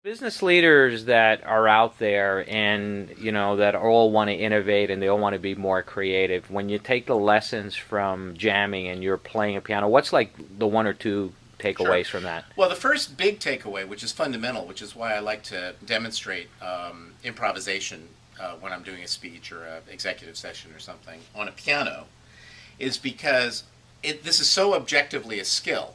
Business leaders that are out there and that all want to innovate and they all want to be more creative. When you take the lessons from jamming and you're playing a piano, what's like the one or two Sure. takeaways from that? Well, the first big takeaway, which is fundamental, which is why I like to demonstrate improvisation when I'm doing a speech or an executive session or something on a piano, is because this is so objectively a skill,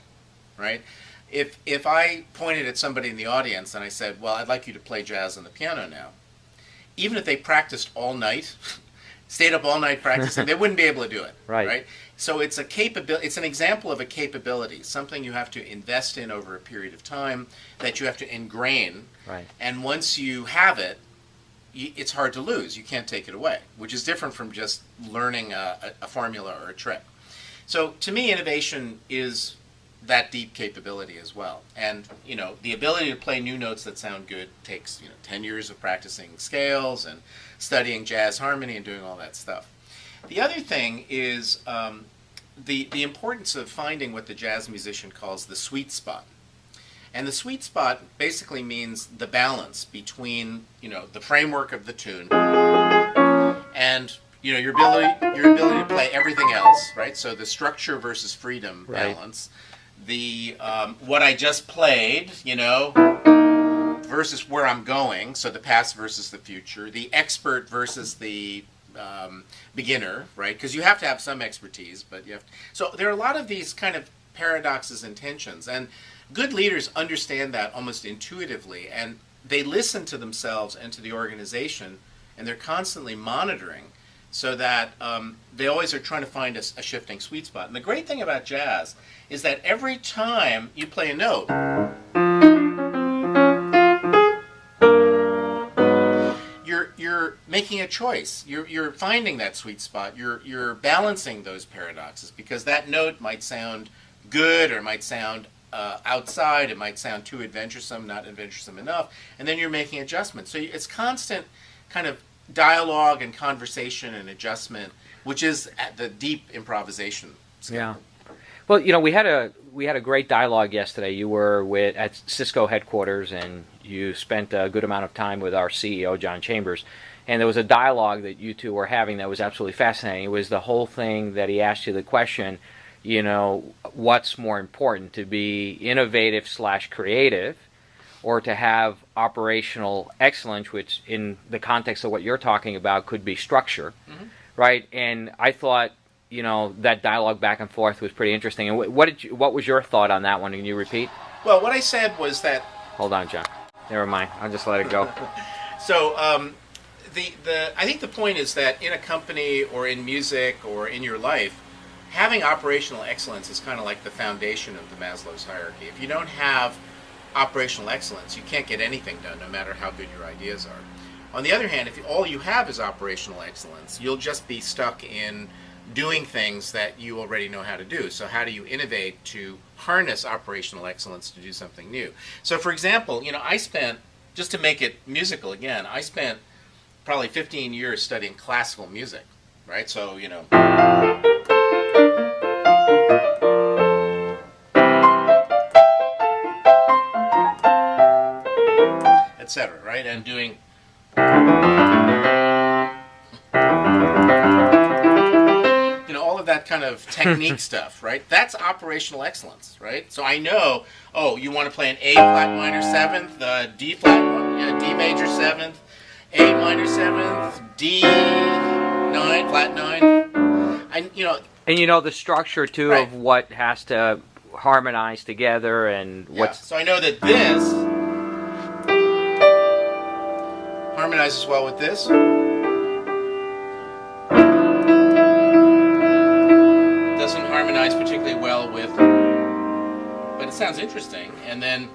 right? If I pointed at somebody in the audience and I said, "Well, I'd like you to play jazz on the piano now," even if they practiced all night, stayed up all night practicing, they wouldn't be able to do it, Right. right? So it's a capability. It's an example of a capability, something you have to invest in over a period of time, that you have to ingrain, Right. and once you have it, it's hard to lose. You can't take it away, which is different from just learning a formula or a trick. So to me, innovation is that deep capability as well. And the ability to play new notes that sound good takes 10 years of practicing scales and studying jazz harmony and doing all that stuff. The other thing is the importance of finding what the jazz musician calls the sweet spot. And the sweet spot basically means the balance between the framework of the tune and your ability to play everything else, right? So the structure versus freedom Right. balance, the what I just played, versus where I'm going, so the past versus the future, the expert versus the beginner, right? Because you have to have some expertise, but you have to, so there are a lot of these kind of paradoxes and tensions, and good leaders understand that almost intuitively, and they listen to themselves and to the organization, and they're constantly monitoring so that they always are trying to find a shifting sweet spot. And the great thing about jazz is that every time you play a note, you're making a choice. You're finding that sweet spot. You're balancing those paradoxes, because that note might sound good, or it might sound outside. It might sound too adventuresome, not adventuresome enough, and then you're making adjustments. So it's constant kind of dialogue and conversation and adjustment, which is at the deep improvisation skill. Yeah. Well, we had a great dialogue yesterday. You were at Cisco headquarters, and you spent a good amount of time with our CEO, John Chambers. And there was a dialogue that you two were having that was absolutely fascinating. It was the whole thing that he asked you the question, what's more important, to be innovative slash creative, or to have operational excellence, which in the context of what you're talking about could be structure, right? And I thought, that dialogue back and forth was pretty interesting. And what was your thought on that one? Can you repeat? Well, what I said was that. Hold on, John. Never mind. I'll just let it go. So I think the point is that in a company or in music or in your life, having operational excellence is kind of like the foundation of the Maslow's hierarchy. If you don't have operational excellence, you can't get anything done, no matter how good your ideas are. On the other hand, if all you have is operational excellence, you'll just be stuck in doing things that you already know how to do. So how do you innovate to harness operational excellence to do something new? So for example, I spent, just to make it musical again, I spent probably 15 years studying classical music, right? So, etc., right? And doing all of that kind of technique stuff, right? That's operational excellence, right? So I know, you want to play an A flat minor seventh, D flat, D major seventh, A minor seventh, D nine, flat nine. And the structure too, Right. of what has to harmonize together and what's. So I know that this harmonizes well with this. Doesn't harmonize particularly well with, but it sounds interesting. And then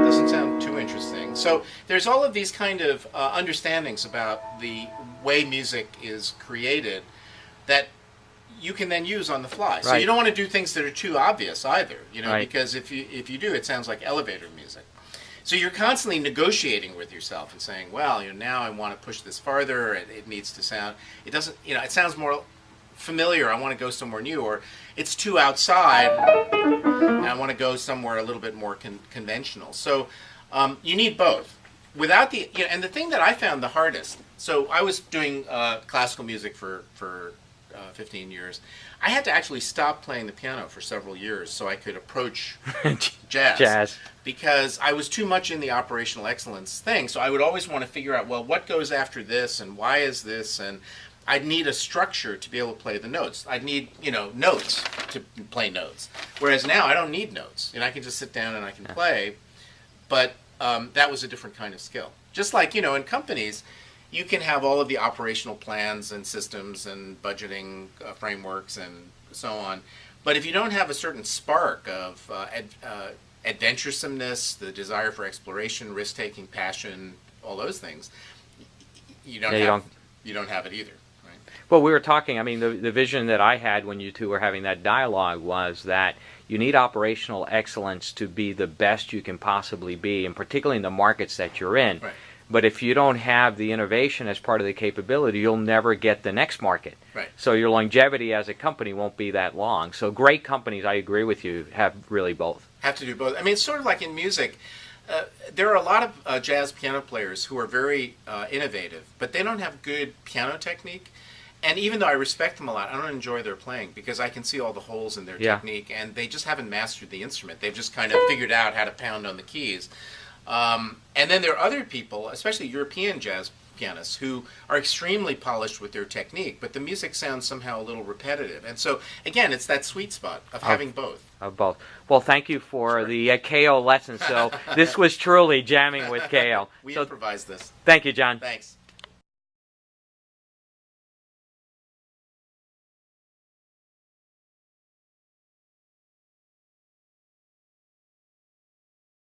doesn't sound too interesting. So there's all of these kind of understandings about the way music is created that you can then use on the fly. So Right. you don't want to do things that are too obvious either, Right. because if you do, it sounds like elevator music. So you're constantly negotiating with yourself and saying, well, now I want to push this farther. It needs to sound. It doesn't. It sounds more familiar, I want to go somewhere new, or it's too outside, and I want to go somewhere a little bit more conventional. So you need both. Without the, and the thing that I found the hardest, so I was doing classical music for 15 years. I had to actually stop playing the piano for several years so I could approach jazz. Because I was too much in the operational excellence thing. So I would always want to figure out, well, what goes after this and why is this? And I'd need a structure to be able to play the notes. I'd need, notes to play notes. Whereas now I don't need notes. I can just sit down and I can play. But that was a different kind of skill. Just like, in companies, you can have all of the operational plans and systems and budgeting frameworks and so on. But if you don't have a certain spark of adventuresomeness, the desire for exploration, risk-taking, passion, all those things, you don't have it either. Right? Well, we were talking, the vision that I had when you two were having that dialogue was that you need operational excellence to be the best you can possibly be, and particularly in the markets that you're in. Right. But if you don't have the innovation as part of the capability, you'll never get the next market. Right. So your longevity as a company won't be that long. So great companies, I agree with you, have really both. Have to do both. It's sort of like in music. There are a lot of jazz piano players who are very innovative, but they don't have good piano technique. And even though I respect them a lot, I don't enjoy their playing because I can see all the holes in their technique, and they just haven't mastered the instrument. They've just kind of figured out how to pound on the keys. And then there are other people, especially European jazz pianists, who are extremely polished with their technique, but the music sounds somehow a little repetitive. And so, again, it's that sweet spot of having both. Of both. Well, thank you for the Kao lesson. So this was truly jamming with Kao. We improvised this. Thank you, John. Thanks.